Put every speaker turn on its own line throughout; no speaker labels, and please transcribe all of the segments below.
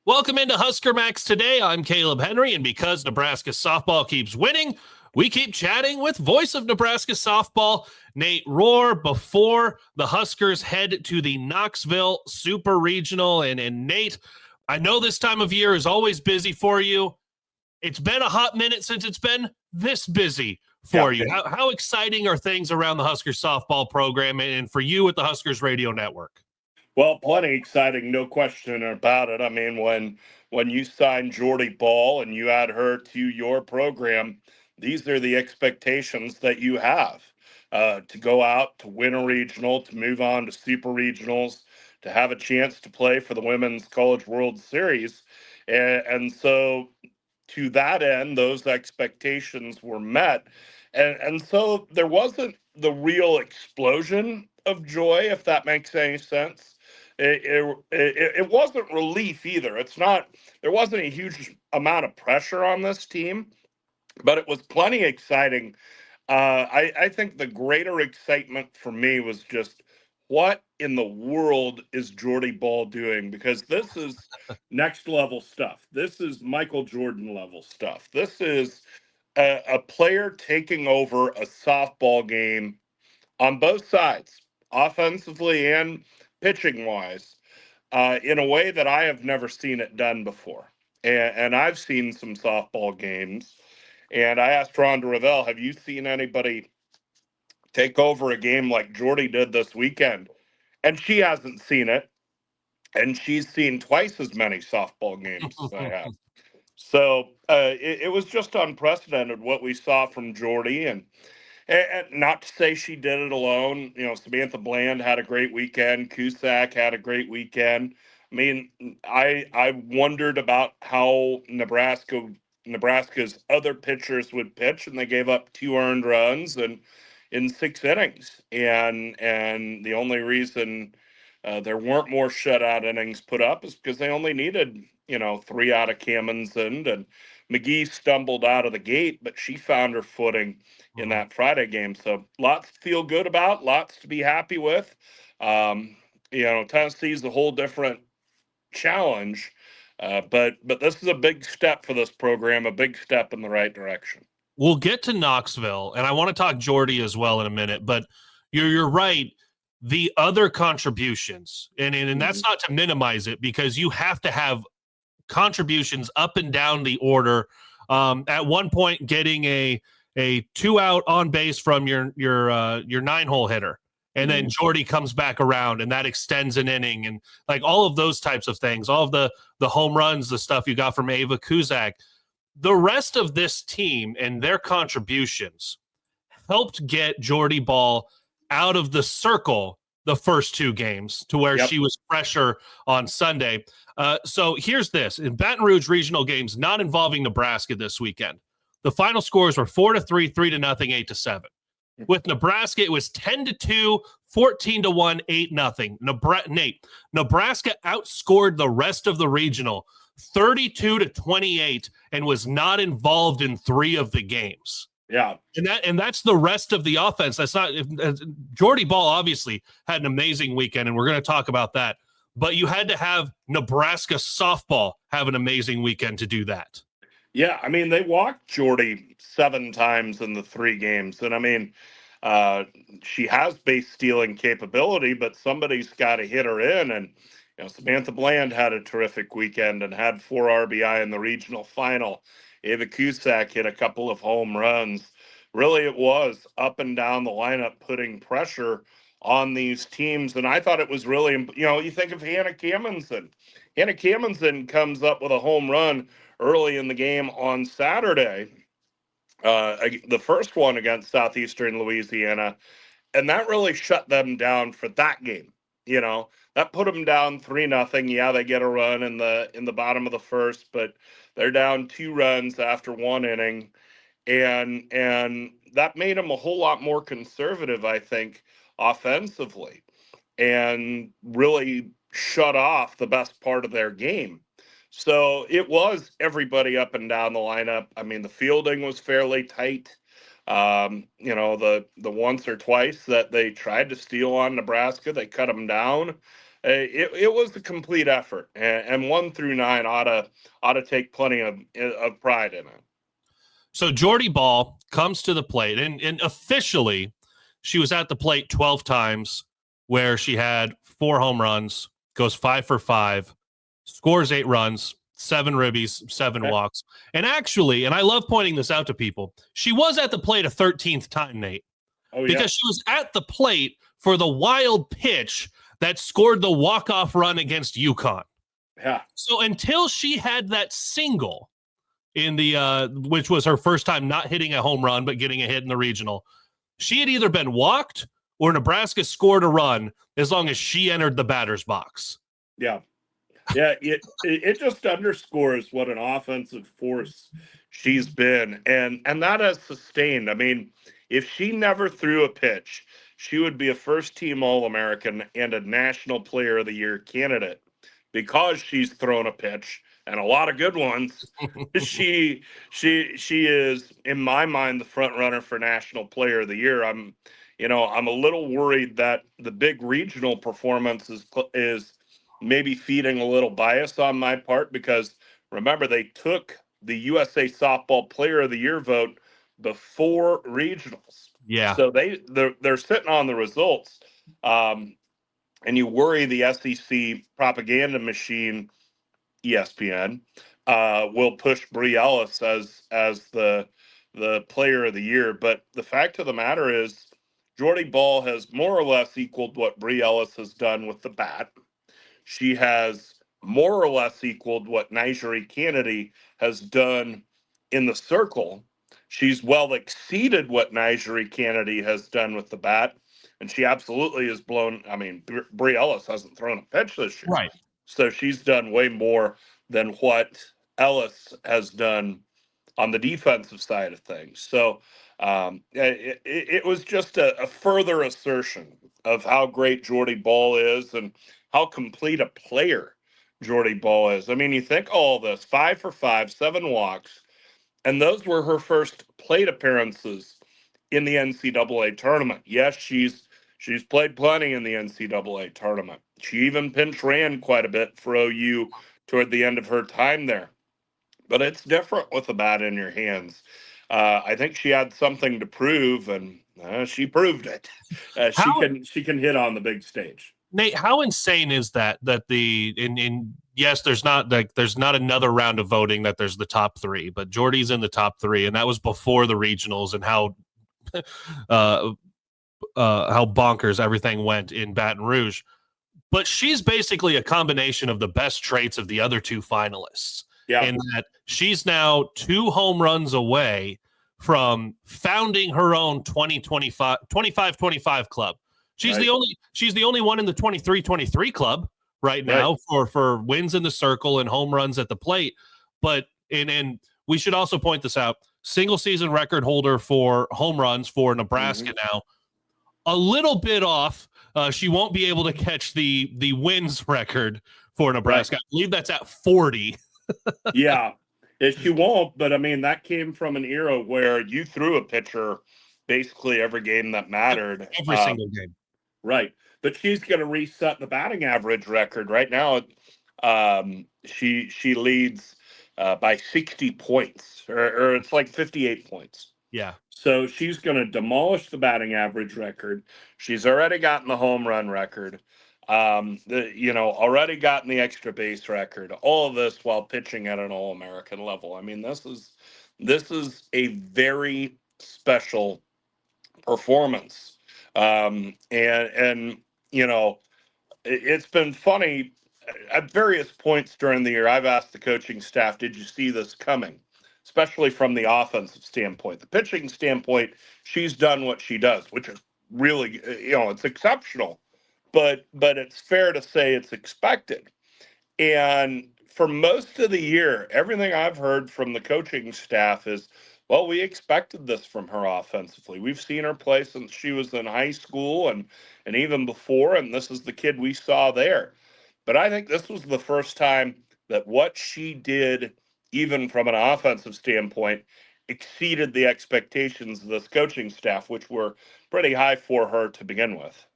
Welcome into Husker Max today. I'm Kaleb Henry, and because Nebraska softball keeps winning, we keep chatting with voice of Nebraska softball, Nate Rohr, before the Huskers head to the Knoxville Super Regional. And Nate, I know this time of year is always busy for you. It's been a hot minute since it's been this busy for you. How exciting are things around the Huskers softball program and for you at the Huskers Radio Network?
Well, plenty exciting, no question about it. I mean, when you signed Jordy Ball and you add her to your program, these are the expectations that you have to go out to win a regional, to move on to super regionals, to have a chance to play for the Women's College World Series, and so to that end, those expectations were met, and so there wasn't the real explosion of joy, if that makes any sense. It wasn't relief either. It's not, there wasn't a huge amount of pressure on this team, but it was plenty exciting. I think the greater excitement for me was just what in the world is Jordy Ball doing? Because this is next level stuff. This is Michael Jordan level stuff. This is a player taking over a softball game on both sides, offensively and pitching wise, in a way that I have never seen it done before. And I've seen some softball games, and I asked Rhonda Revelle, have you seen anybody take over a game like Jordy did this weekend? And she hasn't seen it, and she's seen twice as many softball games as I have. So it was just unprecedented what we saw from Jordy, and not to say she did it alone. You know, Samantha Bland had a great weekend. Cusack had a great weekend. I mean, I wondered about how Nebraska's other pitchers would pitch, and they gave up 2 earned runs and in 6 innings. And the only reason there weren't more shutout innings put up is because they only needed 3 out of Camen's end, and McGee stumbled out of the gate, but she found her footing in that Friday game. So lots to feel good about, lots to be happy with. Tennessee's a whole different challenge, but this is a big step for this program, a big step in the right direction.
We'll get to Knoxville, and I want to talk Jordy as well in a minute, but you're right. The other contributions, and that's not to minimize it, because you have to have contributions up and down the order. At one point, getting a 2-out on base from your 9-hole hitter, and then Jordy comes back around, and that extends an inning, and like all of those types of things, all of the home runs, the stuff you got from Ava Cusack. The rest of this team and their contributions helped get Jordy Ball out of the circle the first 2 games to where she was fresher on Sunday. So here's this. In Baton Rouge regional games not involving Nebraska this weekend, the final scores were 4-3, 3-0, 8-7. With Nebraska, it was 10-2, 14-1, 8-0. Nate, Nebraska outscored the rest of the regional 32-28 and was not involved in 3 of the games.
Yeah.
And that's the rest of the offense. That's not Jordy Ball obviously had an amazing weekend, and we're going to talk about that. But you had to have Nebraska softball have an amazing weekend to do that.
Yeah, I mean, they walked Jordy 7 times in the 3 games. And I mean, she has base stealing capability, but somebody's got to hit her in. And Samantha Bland had a terrific weekend and had 4 RBI in the regional final. Ava Cusack hit a couple of home runs. Really, it was up and down the lineup putting pressure on these teams. And I thought it was really, you think of Hannah Camenson. Hannah Camenson comes up with a home run early in the game on Saturday, the first one against Southeastern Louisiana, and that really shut them down for that game. That put them down 3-0. Yeah, they get a run in the bottom of the first, but they're down 2 runs after 1 inning, and that made them a whole lot more conservative, I think, offensively, and really shut off the best part of their game. So it was everybody up and down the lineup. I mean, the fielding was fairly tight. The once or twice that they tried to steal on Nebraska, they cut them down. it was a complete effort, and 1 through 9 ought to take plenty of pride in it.
So Jordy Ball comes to the plate, and officially she was at the plate 12 times, where she had 4 home runs, goes 5 for 5, scores 8 runs, 7 ribbies, 7 walks. And actually, and I love pointing this out to people, she was at the plate a 13th time, Nate.
Oh, yeah.
Because she was at the plate for the wild pitch that scored the walk-off run against UConn.
Yeah.
So until she had that single in the which was her first time not hitting a home run but getting a hit in the regional, she had either been walked or Nebraska scored a run as long as she entered the batter's box.
Yeah. Yeah, it just underscores what an offensive force she's been, and that has sustained. I mean, if she never threw a pitch, she would be a first-team All-American and a National Player of the Year candidate. Because she's thrown a pitch and a lot of good ones, she is, in my mind, the front runner for National Player of the Year. I'm a little worried that the big regional performance is maybe feeding a little bias on my part, because remember, they took the USA Softball Player of the Year vote before regionals.
Yeah.
So they're sitting on the results. And you worry the SEC propaganda machine, ESPN, will push Bree Ellis as the player of the year. But the fact of the matter is, Jordy Ball has more or less equaled what Bree Ellis has done with the bat. She has more or less equaled what Nigeri Kennedy has done in the circle. She's well exceeded what Nigeri Kennedy has done with the bat. And she absolutely has blown. I mean, Bree Ellis hasn't thrown a pitch this year.
Right.
So she's done way more than what Ellis has done on the defensive side of things. So it was just a further assertion of how great Jordy Ball is and how complete a player Jordy Ball is. I mean, you think all this 5 for 5, 7 walks, and those were her first plate appearances in the NCAA tournament. Yes, she's played plenty in the NCAA tournament. She even pinch ran quite a bit for OU toward the end of her time there. But it's different with the bat in your hands. I think she had something to prove, and she proved it. She can hit on the big stage.
Nate, how insane is that yes, there's not another round of voting, that there's the top 3, but Jordy's in the top 3, and that was before the regionals and how bonkers everything went in Baton Rouge. But she's basically a combination of the best traits of the other 2 finalists.
Yeah.
In that she's now 2 home runs away from founding her own 25-25 club. She's
right.
the only one in the 23-23 club right now for wins in the circle and home runs at the plate. But and we should also point this out: single season record holder for home runs for Nebraska now. A little bit off. She won't be able to catch the wins record for Nebraska. I believe that's at 40.
Yeah, she won't. But I mean, that came from an era where you threw a pitcher basically every game that mattered.
Every single game.
Right. But she's going to reset the batting average record right now. She leads by 60 points, or it's like 58 points.
Yeah.
So she's going to demolish the batting average record. She's already gotten the home run record. Already gotten the extra base record. All of this while pitching at an All-American level. I mean, this is a very special performance. It's been funny at various points during the year. I've asked the coaching staff, did you see this coming? Especially from the offensive standpoint. The pitching standpoint, she's done what she does, which is really, it's exceptional, but it's fair to say it's expected. And for most of the year, everything I've heard from the coaching staff is, well, we expected this from her offensively. We've seen her play since she was in high school and even before, and this is the kid we saw there. But I think this was the first time that what she did, even from an offensive standpoint, exceeded the expectations of this coaching staff, which were pretty high for her to begin with.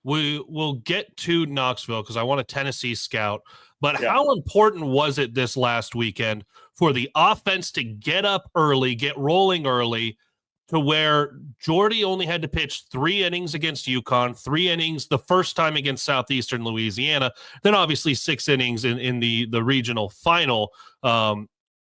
we will get to Knoxville because I want a Tennessee scout. But
Yeah.
how important was it this last weekend for the offense to get up early, get rolling early, to where Jordy only had to pitch 3 innings against UConn, 3 innings the first time against Southeastern Louisiana, then obviously 6 innings in the regional final.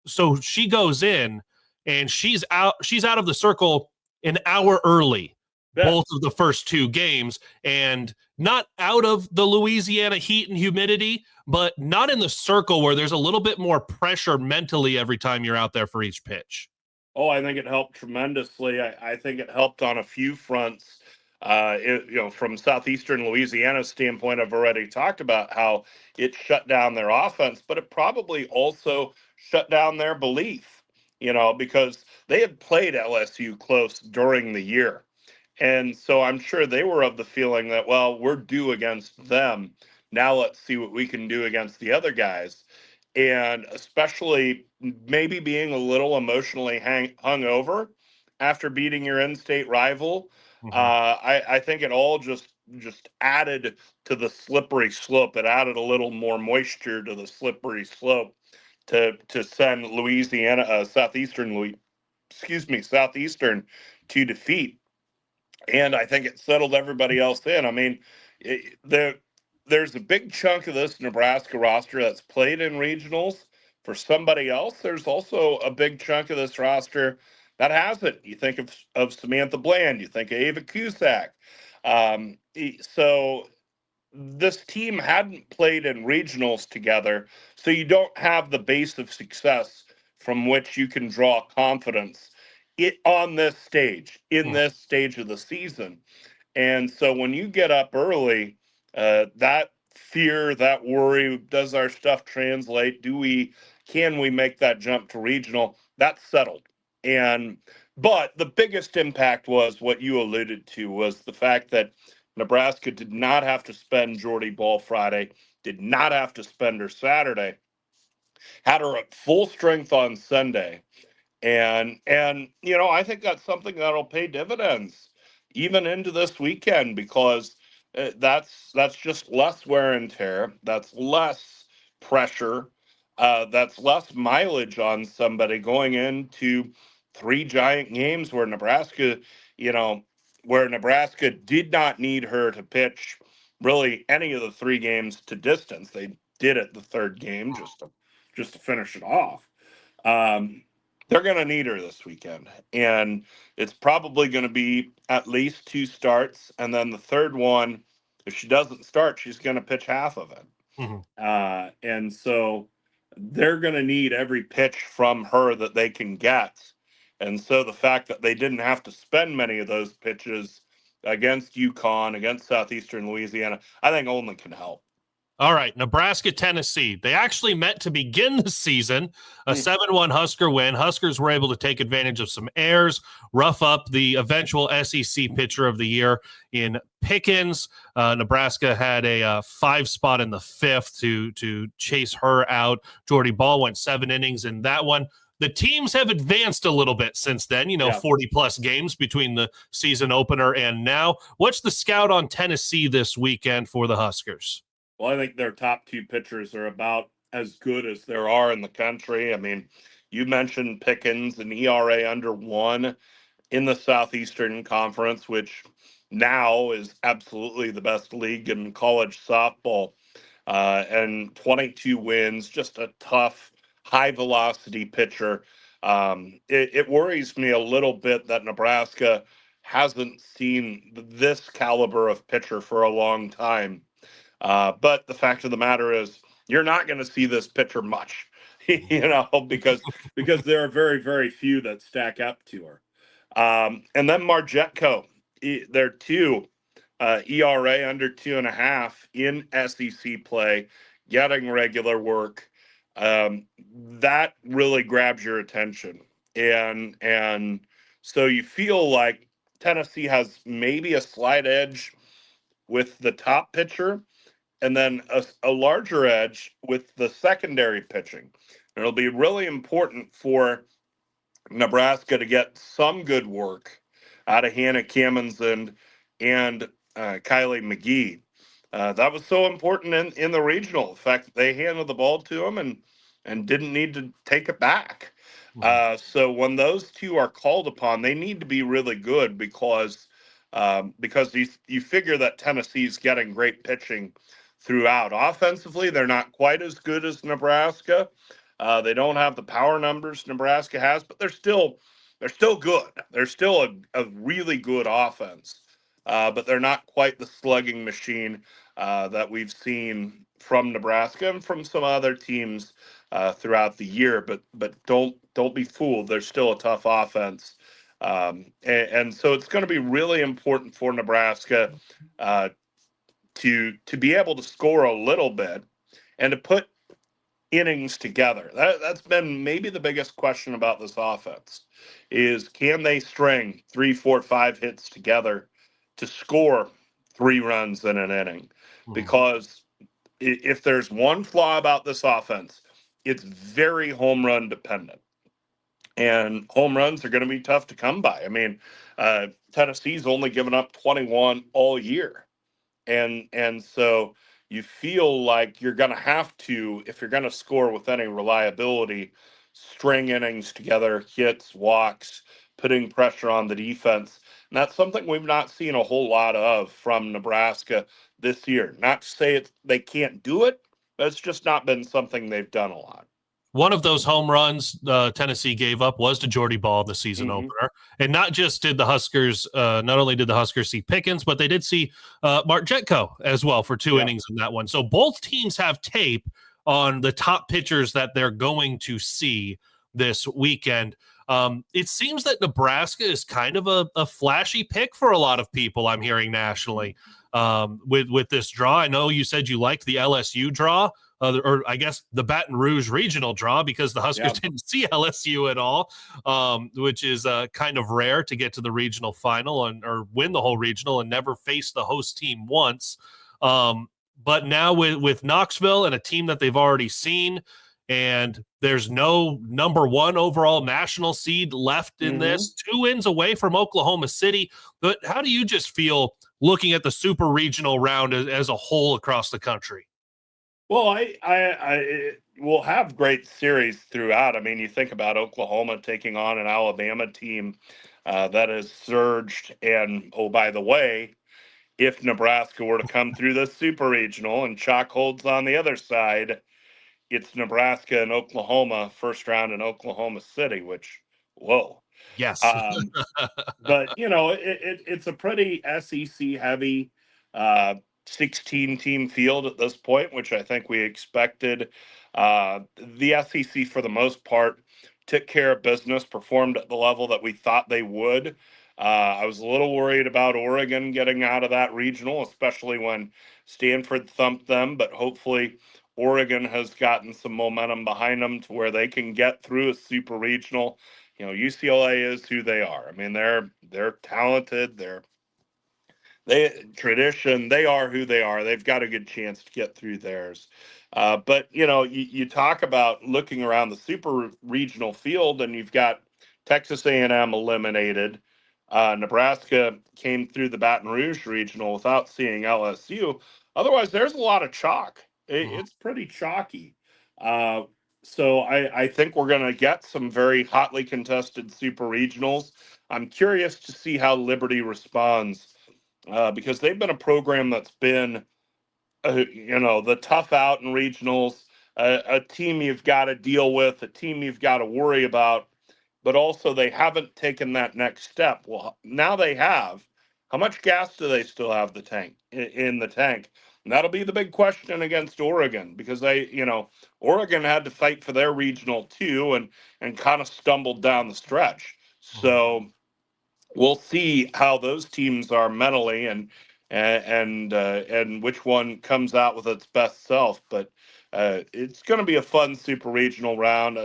So she goes in and she's out of the circle an hour early,
Yeah.
both of the first 2 games, and not out of the Louisiana heat and humidity, but not in the circle where there's a little bit more pressure mentally every time you're out there for each pitch.
Oh, I think it helped tremendously. I think it helped on a few fronts. From Southeastern Louisiana's standpoint, I've already talked about how it shut down their offense, but it probably also shut down their belief, because they had played LSU close during the year. And so I'm sure they were of the feeling that, well, we're due against them. Now let's see what we can do against the other guys. And especially maybe being a little emotionally hung over after beating your in-state rival. I think it all just added to the slippery slope. It added a little more moisture to the slippery slope to send Southeastern to defeat. And I think it settled everybody else in. I mean, there's a big chunk of this Nebraska roster that's played in regionals. For somebody else, there's also a big chunk of this roster that hasn't. You think of Samantha Bland, you think of Ava Cusack. So this team hadn't played in regionals together, so you don't have the base of success from which you can draw confidence on this stage, in this stage of the season. And so when you get up early, that fear, that worry, does our stuff translate? Can we make that jump to regional? That's settled. But the biggest impact was what you alluded to, was the fact that Nebraska did not have to spend Jordy Ball Friday, did not have to spend her Saturday, had her at full strength on Sunday. And I think that's something that'll pay dividends even into this weekend, because that's just less wear and tear, that's less pressure, that's less mileage on somebody going into 3 giant games you know where Nebraska did not need her to pitch really any of the 3 games to distance. They did it the 3rd game just to finish it off. um, they're going to need her this weekend. And it's probably going to be at least 2 starts. And then the 3rd one, if she doesn't start, she's going to pitch half of it. And so they're going to need every pitch from her that they can get. And so the fact that they didn't have to spend many of those pitches against UConn, against Southeastern Louisiana, I think only can help.
All right, Nebraska, Tennessee. They actually met to begin the season, a 7-1 Husker win. Huskers were able to take advantage of some errors, rough up the eventual SEC pitcher of the year in Pickens. Nebraska had a 5 spot in the 5th to chase her out. Jordy Ball went 7 innings in that one. The teams have advanced a little bit since then, 40-plus games between the season opener and now. What's the scout on Tennessee this weekend for the Huskers?
Well, I think their top 2 pitchers are about as good as there are in the country. I mean, you mentioned Pickens, an ERA under 1 in the Southeastern Conference, which now is absolutely the best league in college softball. And 22 wins, just a tough, high velocity pitcher. It worries me a little bit that Nebraska hasn't seen this caliber of pitcher for a long time. But the fact of the matter is, you're not going to see this pitcher much, because there are very, very few that stack up to her. And then Marjetko, they're 2 ERA under 2.5 in SEC play, getting regular work. That really grabs your attention, and so you feel like Tennessee has maybe a slight edge with the top pitcher, and then a larger edge with the secondary pitching. And it'll be really important for Nebraska to get some good work out of Hannah Cammons and Kylie McGee. That was so important in the regional. In fact, they handed the ball to him and didn't need to take it back. So when those two are called upon, they need to be really good because you figure that Tennessee's getting great pitching throughout. Offensively, they're not quite as good as Nebraska. They don't have the power numbers Nebraska has, but they're still good. They're still a really good offense, but they're not quite the slugging machine that we've seen from Nebraska and from some other teams throughout the year. But don't be fooled. They're still a tough offense, and so it's going to be really important for Nebraska to be able to score a little bit and to put innings together. That's been maybe the biggest question about this offense is can they string 3, 4, 5 hits together to score 3 runs in an inning? Because if there's one flaw about this offense, it's very home run dependent. And home runs are going to be tough to come by. I mean, Tennessee's only given up 21 all year. And so you feel like you're going to have to, if you're going to score with any reliability, string innings together, hits, walks, putting pressure on the defense. And that's something we've not seen a whole lot of from Nebraska this year. Not to say they can't do it, but it's just not been something they've done a lot.
One of those home runs Tennessee gave up was to Jordy Ball in the season opener. And not just did the Huskers, not only did the Huskers see Pickens, but they did see Mark Jetko as well for 2 innings in that one. So both teams have tape on the top pitchers that they're going to see this weekend. It seems that Nebraska is kind of a flashy pick for a lot of people, I'm hearing nationally with this draw. I know you said you liked the LSU draw. Or I guess the Baton Rouge regional draw because the Huskers didn't see LSU at all, which is kind of rare to get to the regional final or win the whole regional and never face the host team once. But now with Knoxville and a team that they've already seen, and there's no number 1 overall national seed left in this, 2 wins away from Oklahoma City. But how do you just feel looking at the super regional round as a whole across the country?
Well, I will have great series throughout. I mean, you think about Oklahoma taking on an Alabama team that has surged. And, oh, by the way, if Nebraska were to come through the super regional and chalk holds on the other side, it's Nebraska and Oklahoma first round in Oklahoma City, which, whoa.
Yes.
But, it's a pretty SEC heavy 16-team field at this point, which I think we expected. The SEC, for the most part, took care of business, performed at the level that we thought they would. I was a little worried about Oregon getting out of that regional, especially when Stanford thumped them, but hopefully Oregon has gotten some momentum behind them to where they can get through a super regional. UCLA is who they are. I mean, they're talented. They are who they are. They've got a good chance to get through theirs. But you talk about looking around the super regional field, and you've got Texas A&M eliminated. Nebraska came through the Baton Rouge regional without seeing LSU. Otherwise, there's a lot of chalk. It's pretty chalky. So I think we're going to get some very hotly contested super regionals. I'm curious to see how Liberty responds. Because they've been a program that's been, the tough out in regionals, a team you've got to deal with, a team you've got to worry about, but also they haven't taken that next step. Well, now they have. How much gas do they still have in the tank? And that'll be the big question against Oregon because Oregon had to fight for their regional too and kind of stumbled down the stretch. So we'll see how those teams are mentally and which one comes out with its best self. But it's going to be a fun super regional round.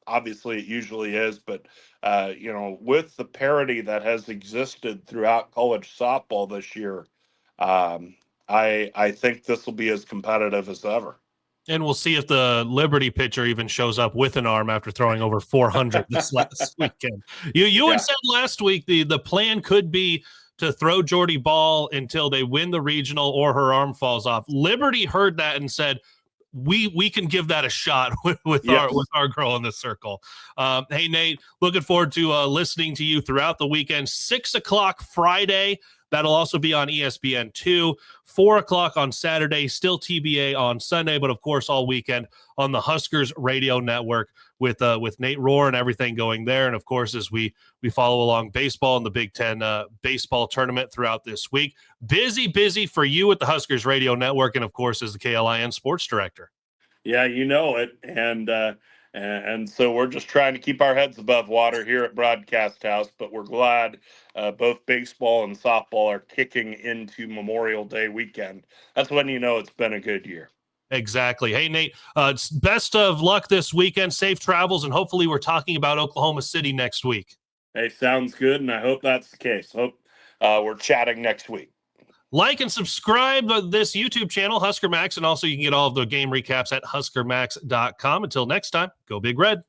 Obviously, it usually is, but with the parity that has existed throughout college softball this year, I think this will be as competitive as ever.
And we'll see if the Liberty pitcher even shows up with an arm after throwing over 400 this last weekend. You had said last week the plan could be to throw Jordy Ball until they win the regional or her arm falls off. Liberty heard that and said, we can give that a shot with our girl in the circle. Hey, Nate, looking forward to listening to you throughout the weekend. 6 o'clock Friday. That'll also be on ESPN2. 4 o'clock on Saturday, still TBA on Sunday, but of course all weekend on the Huskers Radio Network with Nate Rohr and everything going there. And of course, as we follow along baseball and the Big Ten baseball tournament throughout this week. Busy for you at the Huskers Radio Network, and of course as the KLIN sports director.
Yeah, you know it. And so we're just trying to keep our heads above water here at Broadcast House, but we're glad both baseball and softball are kicking into Memorial Day weekend. That's when you know it's been a good year.
Exactly. Hey, Nate, best of luck this weekend. Safe travels, and hopefully we're talking about Oklahoma City next week.
Hey, sounds good, and I hope that's the case. Hope we're chatting next week.
Like and subscribe to this YouTube channel, Husker Max, and also you can get all of the game recaps at huskermax.com. Until next time, go Big Red.